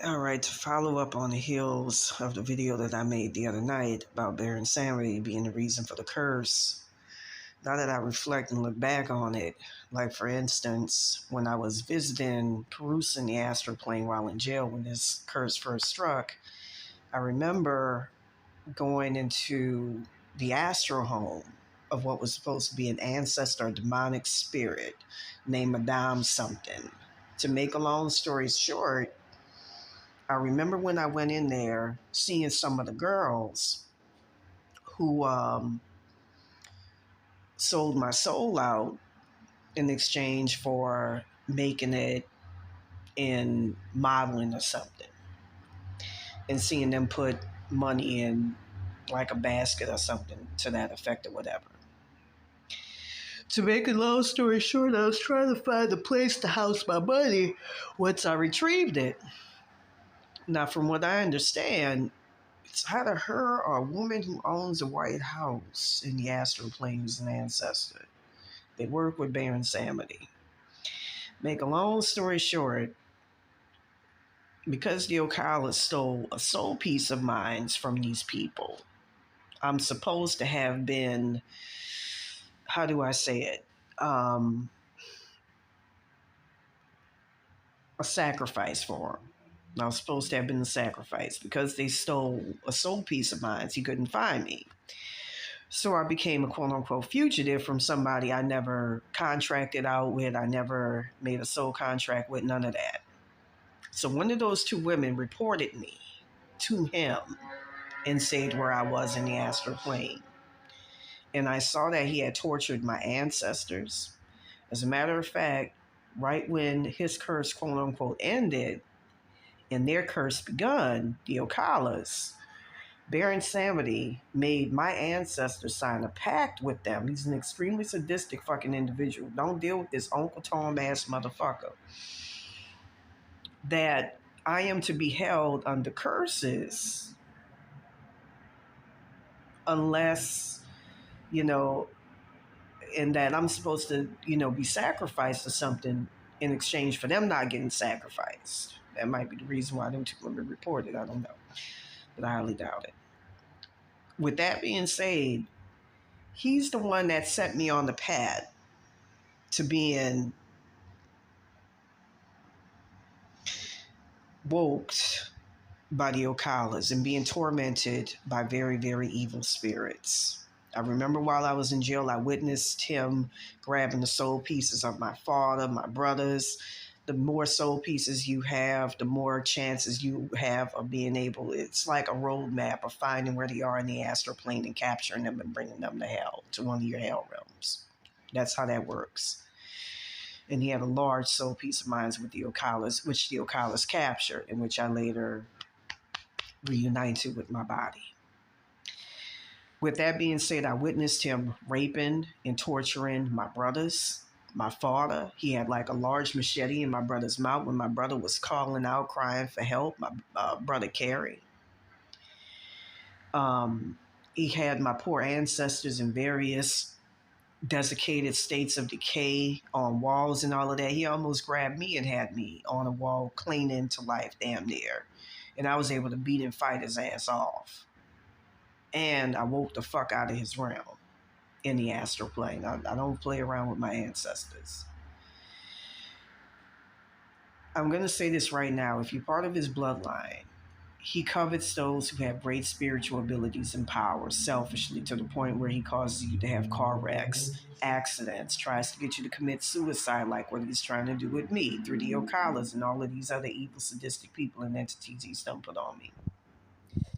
All right, to follow up on the heels of the video that I made the other night about Baron Samedi being the reason for the curse, now that I reflect and look back on it, like for instance, when I was visiting, perusing the astral plane while in jail when this curse first struck, I remember going into the astral home of what was supposed to be an ancestor or demonic spirit named Madame something. To make a long story short, I remember when I went in there seeing some of the girls who sold my soul out in exchange for making it in modeling or something, and seeing them put money in like a basket or something to that effect or whatever. To make a long story short, I was trying to find a place to house my money once I retrieved it. Now, from what I understand, it's either her or a woman who owns a White House in the astral plane who's an ancestor. They work with Baron Samedi. Make a long story short, because the Ocala stole a soul piece of mine from these people, I'm supposed to have been, how do I say it? A sacrifice for him. I was supposed to have been a sacrifice because they stole a soul piece of mine. He couldn't find me. So I became a quote unquote fugitive from somebody I never contracted out with. I never made a soul contract with, none of that. So one of those two women reported me to him and said where I was in the astral plane. And I saw that he had tortured my ancestors. As a matter of fact, right when his curse, quote unquote, ended and their curse begun, the Ocalas, Baron Samedi made my ancestors sign a pact with them. He's an extremely sadistic fucking individual. Don't deal with this Uncle Tom ass motherfucker. That I am to be held under curses unless, you know, and that I'm supposed to, be sacrificed or something in exchange for them not getting sacrificed. That might be the reason why them two women reported. I don't know, but I highly doubt it. With that being said, he's the one that set me on the path to being woke by the Ocalas and being tormented by very, very evil spirits. I remember while I was in jail, I witnessed him grabbing the soul pieces of my father, my brothers. The more soul pieces you have, the more chances you have of being able, it's like a roadmap of finding where they are in the astral plane and capturing them and bringing them to hell, to one of your hell realms. That's how that works. And he had a large soul piece of mine with the Ocalas, which the Ocalas captured, in which I later reunited with my body. With that being said, I witnessed him raping and torturing my brothers, my father. He had like a large machete in my brother's mouth when my brother was calling out, crying for help, my brother Carrie. He had my poor ancestors in various desiccated states of decay on walls and all of that. He almost grabbed me and had me on a wall clinging to life damn near. And I was able to beat and fight his ass off. And I woke the fuck out of his realm in the astral plane. I don't play around with my ancestors. I'm going to say this right now. If you're part of his bloodline, he covets those who have great spiritual abilities and powers selfishly to the point where he causes you to have car wrecks, accidents, tries to get you to commit suicide like what he's trying to do with me through the Ocalas and all of these other evil, sadistic people and entities he's done put on me.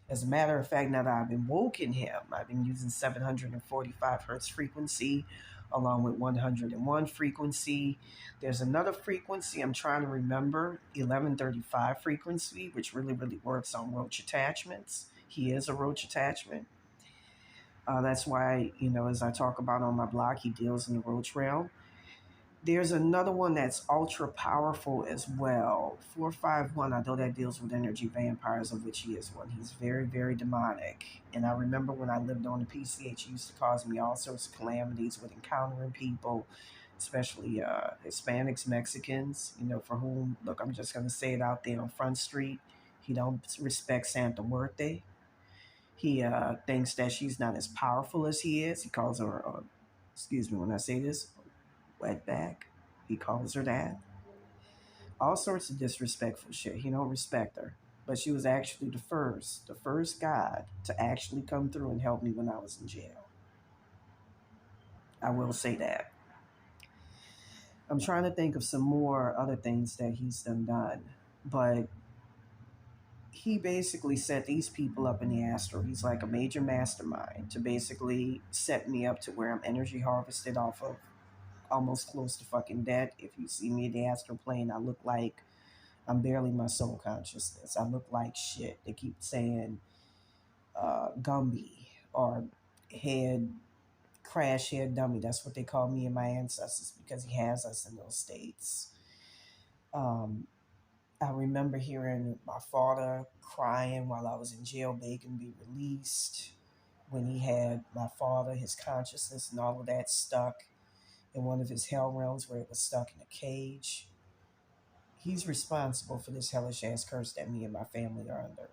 As a matter of fact, now that I've been woken him, I've been using 745 hertz frequency along with 101 frequency. There's another frequency I'm trying to remember, 1135 frequency, which really, really works on roach attachments. He is a roach attachment. That's why, as I talk about on my blog, he deals in the roach realm. There's another one that's ultra powerful as well. 451, I know that deals with energy vampires, of which he is one. He's very, very demonic. And I remember when I lived on the PCH, it used to cause me all sorts of calamities with encountering people especially Hispanics, Mexicans, for whom, look, I'm just going to say it out there on Front Street. He don't respect Santa Muerte. He thinks that she's not as powerful as he is. He calls her, excuse me when I say this, wetback. He calls her that. All sorts of disrespectful shit. He don't respect her. But she was actually the first God to actually come through and help me when I was in jail. I will say that. I'm trying to think of some more other things that he's done. But he basically set these people up in the astral. He's like a major mastermind to basically set me up to where I'm energy harvested off of almost close to fucking dead. If you see me in the astral plane, I look like I'm barely my soul consciousness. I look like shit. They keep saying Gumby or head crash head dummy. That's what they call me and my ancestors because he has us in those states. Um, I remember hearing my father crying while I was in jail, begging to be released. When he had my father, his consciousness, and all of that stuck in one of his hell realms where it was stuck in a cage. He's responsible for this hellish ass curse that me and my family are under.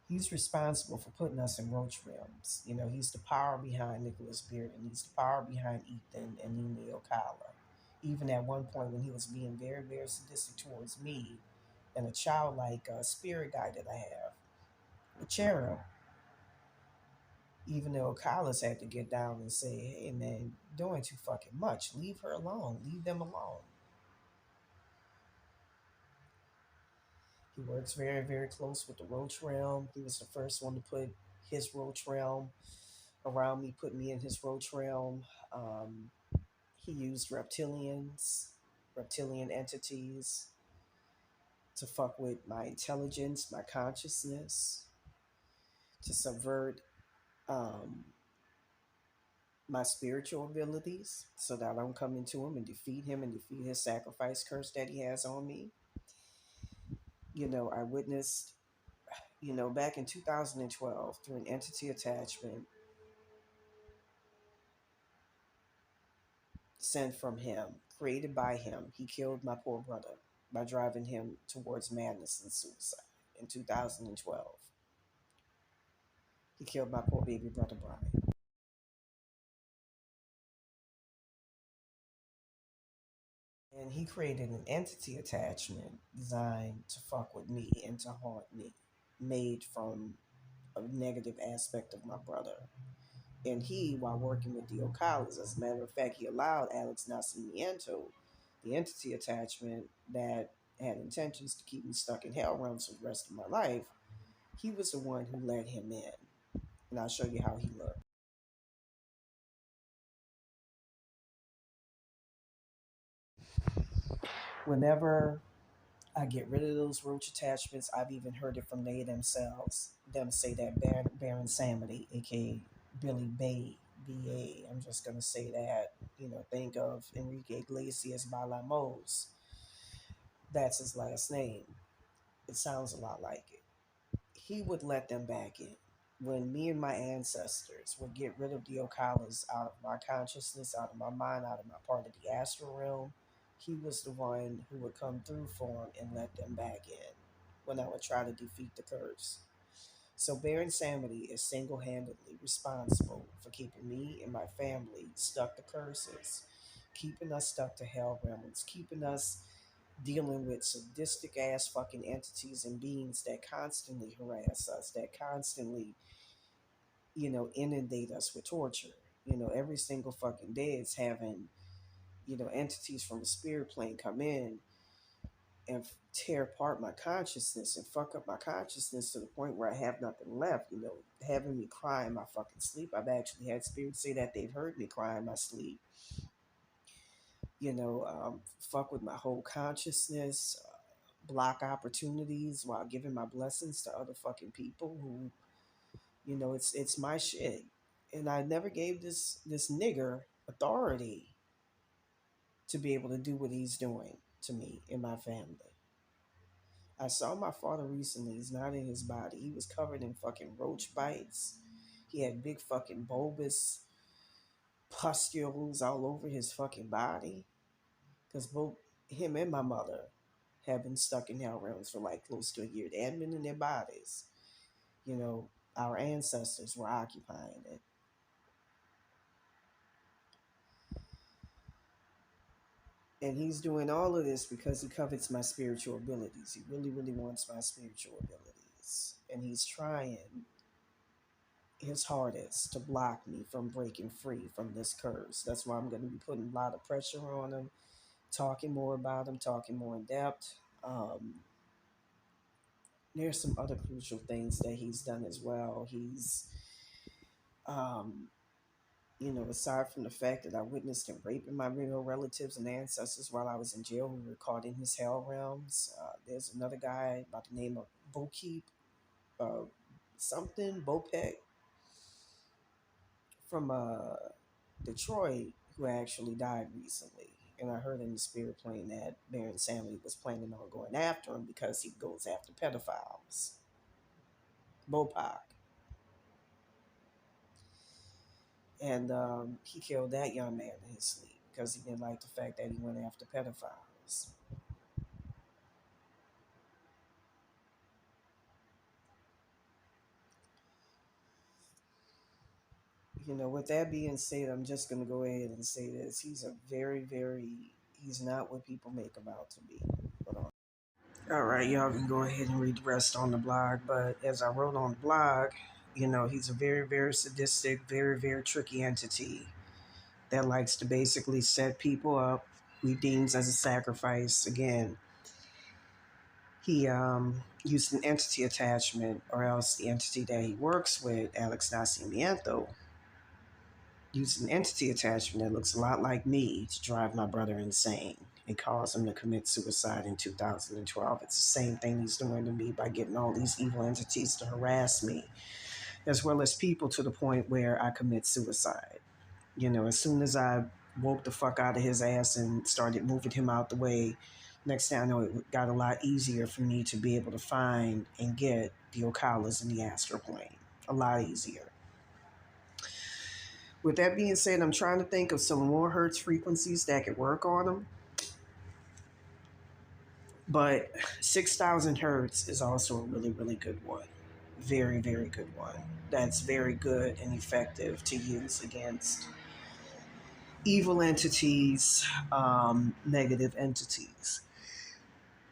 He's responsible for putting us in roach realms. He's the power behind Nicholas Beard, and he's the power behind Ethan and Nina Ocala. Even at one point when he was being very, very sadistic towards me and a childlike spirit guide that I have, a cherub, even the Ocalas had to get down and say, hey man, doing too fucking much. Leave her alone. Leave them alone. He works very, very close with the Roach Realm. He was the first one to put his Roach Realm around me, put me in his Roach Realm. Um, he used reptilian entities to fuck with my intelligence, my consciousness, to subvert um, my spiritual abilities so that I don't come into him and defeat him and defeat his sacrifice curse that he has on me. I witnessed, back in 2012 through an entity attachment sent from him, created by him. He killed my poor brother by driving him towards madness and suicide in 2012. He killed my poor baby brother Brian. And he created an entity attachment designed to fuck with me and to haunt me, made from a negative aspect of my brother. And he, while working with the Ocalas, as a matter of fact, he allowed Alex Nascimento, the entity attachment that had intentions to keep me stuck in hell realms for the rest of my life. He was the one who let him in. And I'll show you how he looked. Whenever I get rid of those roach attachments, I've even heard it from they themselves. Them say that Baron Samedi, aka Billy Bay, BA. I'm just gonna say that. Think of Enrique Iglesias Balamos. That's his last name. It sounds a lot like it. He would let them back in. When me and my ancestors would get rid of the Okalas out of my consciousness, out of my mind, out of my part of the astral realm, he was the one who would come through for them and let them back in when I would try to defeat the curse. So Baron Samedi is single-handedly responsible for keeping me and my family stuck to curses, keeping us stuck to hell realms, keeping us dealing with sadistic ass fucking entities and beings that constantly harass us, that constantly, inundate us with torture. Every single fucking day it's having, entities from the spirit plane come in and tear apart my consciousness and fuck up my consciousness to the point where I have nothing left, having me cry in my fucking sleep. I've actually had spirits say that they've heard me cry in my sleep. Fuck with my whole consciousness, block opportunities while giving my blessings to other fucking people who, it's my shit. And I never gave this nigger authority to be able to do what he's doing to me and my family. I saw my father recently. He's not in his body. He was covered in fucking roach bites. He had big fucking bulbous pustules all over his fucking body. Because both him and my mother have been stuck in hell realms for like close to a year. They hadn't been in their bodies. You know, our ancestors were occupying it. And he's doing all of this because he covets my spiritual abilities. He really, really wants my spiritual abilities. And he's trying his hardest to block me from breaking free from this curse. That's why I'm going to be putting a lot of pressure on him, talking more about him, talking more in depth. There's some other crucial things that he's done as well. Um, aside from the fact that I witnessed him raping my real relatives and ancestors while I was in jail who were caught in his hell realms, there's another guy by the name of Bokeep, uh, something, Bopec, from Detroit, who actually died recently. And I heard in the spirit plane that Baron Samedi was planning on going after him because he goes after pedophiles. Boopac. And he killed that young man in his sleep because he didn't like the fact that he went after pedophiles. With that being said, I'm just going to go ahead and say this. He's a very, very, he's not what people make him out to be. All right, y'all can go ahead and read the rest on the blog. But as I wrote on the blog, he's a very, very sadistic, very, very tricky entity that likes to basically set people up, who he deems as a sacrifice. Again, he used an entity attachment, or else the entity that he works with, Alex Nascimento, used an entity attachment that looks a lot like me to drive my brother insane and cause him to commit suicide in 2012. It's the same thing he's doing to me by getting all these evil entities to harass me, as well as people, to the point where I commit suicide. As soon as I woke the fuck out of his ass and started moving him out the way, next thing I know, it got a lot easier for me to be able to find and get the Okalas in the astral plane. A lot easier. With that being said, I'm trying to think of some more hertz frequencies that could work on them. But 6,000 hertz is also a really, really good one. Very, very good one. That's very good and effective to use against evil entities, negative entities.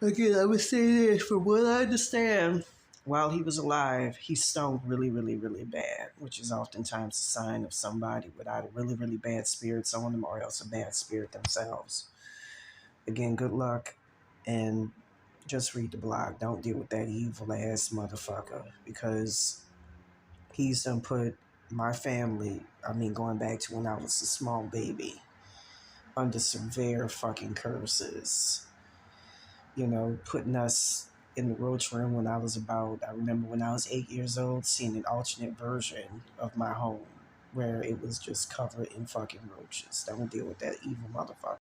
Again, I would say this, from what I understand, while he was alive, he stunk really, really, really bad, which is oftentimes a sign of somebody with either really, really bad spirits on them or else a bad spirit themselves. Again, good luck, and just read the blog. Don't deal with that evil ass motherfucker, because he's done put my family, going back to when I was a small baby, under severe fucking curses. Putting us in the roach room I remember when I was 8 years old, seeing an alternate version of my home where it was just covered in fucking roaches. Don't deal with that evil motherfucker.